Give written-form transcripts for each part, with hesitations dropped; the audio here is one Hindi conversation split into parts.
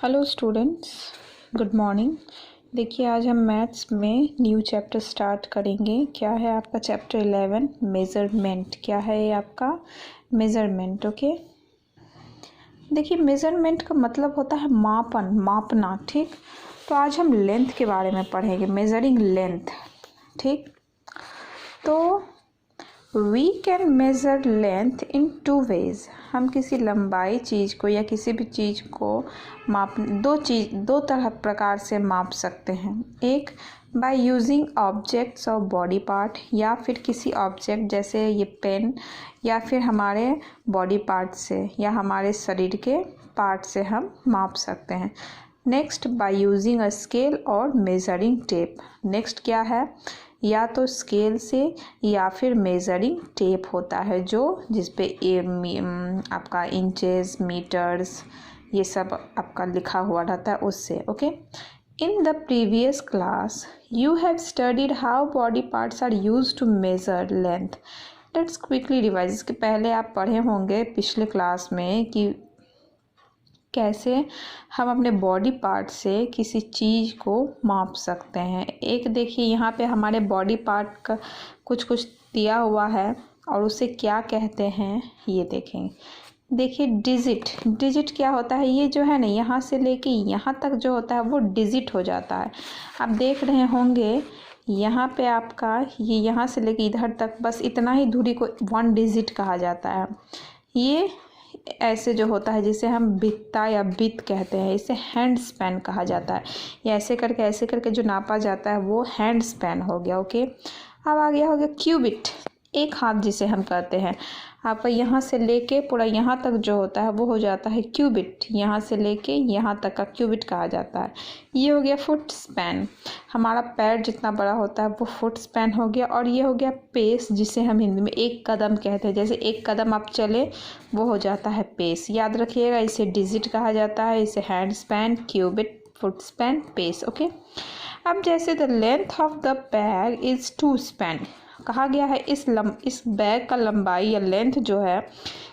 Hello students, good morning. देखिए आज हम मैथ्स में न्यू चैप्टर स्टार्ट करेंगे। क्या है आपका चैप्टर 11 मेज़रमेंट। क्या है ये आपका मेज़रमेंट। ओके, देखिए मेज़रमेंट का मतलब होता है मापन, मापना। ठीक, तो आज हम लेंथ के बारे में पढ़ेंगे, मेजरिंग लेंथ। ठीक, तो we can measure length in two ways. हम किसी लंबाई चीज़ को या किसी भी चीज़ को माप दो तरह प्रकार से माप सकते हैं। एक by using objects of body part, या फिर किसी ऑब्जेक्ट जैसे ये पेन, या फिर हमारे बॉडी पार्ट से या हमारे शरीर के पार्ट से हम माप सकते हैं। Next by using a scale और मेजरिंग टेप। नेक्स्ट क्या है, या तो स्केल से या फिर मेजरिंग टेप होता है जो जिसपे आपका इंचेस, मीटर्स, ये सब आपका लिखा हुआ रहता है उससे। Okay, in the previous class you have studied how body parts are used to measure length. Let's quickly revise. इसके पहले आप पढ़े होंगे पिछले क्लास में कि कैसे हम अपने बॉडी पार्ट से किसी चीज़ को माप सकते हैं। एक देखिए यहाँ पे हमारे बॉडी पार्ट का कुछ कुछ दिया हुआ है और उसे क्या कहते हैं ये देखेंगे। देखिए डिजिट, डिजिट क्या होता है, ये जो है ना यहाँ से लेके यहाँ तक जो होता है वो डिजिट हो जाता है। आप देख रहे होंगे यहाँ पे आपका ये यहाँ से लेके इधर तक बस इतना ही दूरी को 1 डिजिट कहा जाता है। ये ऐसे जो होता है जिसे हम बित्ता या बित कहते हैं, इसे हैंड स्पैन कहा जाता है। या ऐसे करके जो नापा जाता है वो हैंड स्पैन हो गया। ओके, अब आ गया हो गया क्यूबिट, एक हाथ जिसे हम कहते हैं। आप यहाँ से लेके पूरा यहाँ तक जो होता है वो हो जाता है क्यूबिट। यहाँ से लेके यहाँ तक का क्यूबिट कहा जाता है। ये हो गया फुट स्पैन, हमारा पैर जितना बड़ा होता है वो फुट स्पैन हो गया। और ये हो गया पेस, जिसे हम हिंदी में एक कदम कहते हैं। जैसे एक कदम आप चले वो हो जाता है पेस। याद रखिएगा, इसे डिजिट कहा जाता है, इसे hand span, cubit, foot span, pace. Okay, अब जैसे the length of the bag is 2 span कहा गया है। इस बैग का लंबाई या लेंथ जो है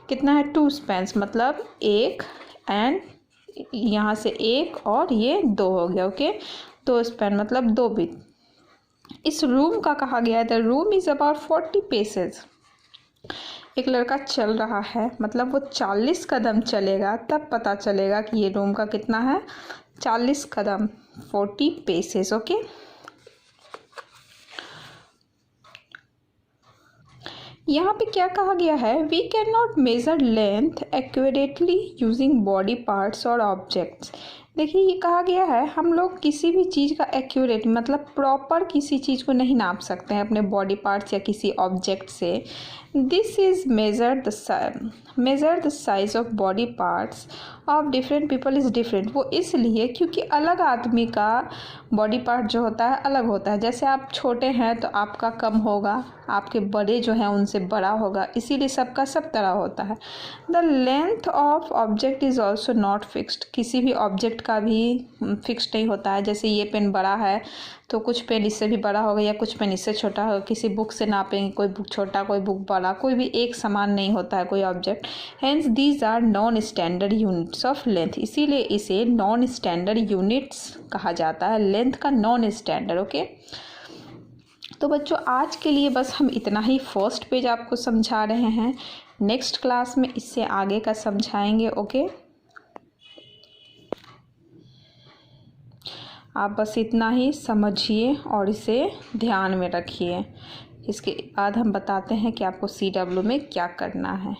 कितना है, 2 स्पैन्स, मतलब एक एंड यहाँ से एक और ये 2 हो गया। ओके, 2 स्पैन मतलब 2 बिट। इस रूम का कहा गया है the room is about 40 paces. एक लड़का चल रहा है, मतलब वो 40 कदम चलेगा तब पता चलेगा कि ये रूम का कितना है, 40 कदम, 40 पेसेस। ओके, यहाँ पे क्या कहा गया है, we can not measure length accurately using body parts और ऑब्जेक्ट्स। देखिए ये कहा गया है हम लोग किसी भी चीज़ का एक्यूरेट मतलब प्रॉपर किसी चीज़ को नहीं नाप सकते हैं अपने बॉडी पार्ट्स या किसी ऑब्जेक्ट से। This is measure the size of body parts of different people is different. वो इसलिए क्योंकि अलग आदमी का बॉडी पार्ट जो होता है अलग होता है। जैसे आप छोटे हैं तो आपका कम होगा, आपके बड़े जो हैं उनसे बड़ा होगा, इसीलिए सबका सब तरह होता है। The length of object is also not fixed. किसी भी ऑब्जेक्ट का भी फिक्स्ड नहीं होता है। जैसे ये पेन बड़ा है तो कुछ पेन इससे भी बड़ा होगा या कुछ पेन इससे छोटा होगा। किसी बुक से नापेंगे, कोई बुक छोटा कोई बुक बड़ा, कोई भी एक समान नहीं होता है कोई object. Hence these are non standard units of length. इसीलिए इसे नॉन स्टैंडर्ड यूनिट्स कहा जाता है, लेंथ का नॉन स्टैंडर्ड। ओके, तो बच्चों आज के लिए बस हम इतना ही फर्स्ट पेज आपको समझा रहे हैं। नेक्स्ट क्लास में इससे आगे का समझाएंगे। ओके, आप बस इतना ही समझिए और इसे ध्यान में रखिए। इसके बाद हम बताते हैं कि आपको CW में क्या करना है।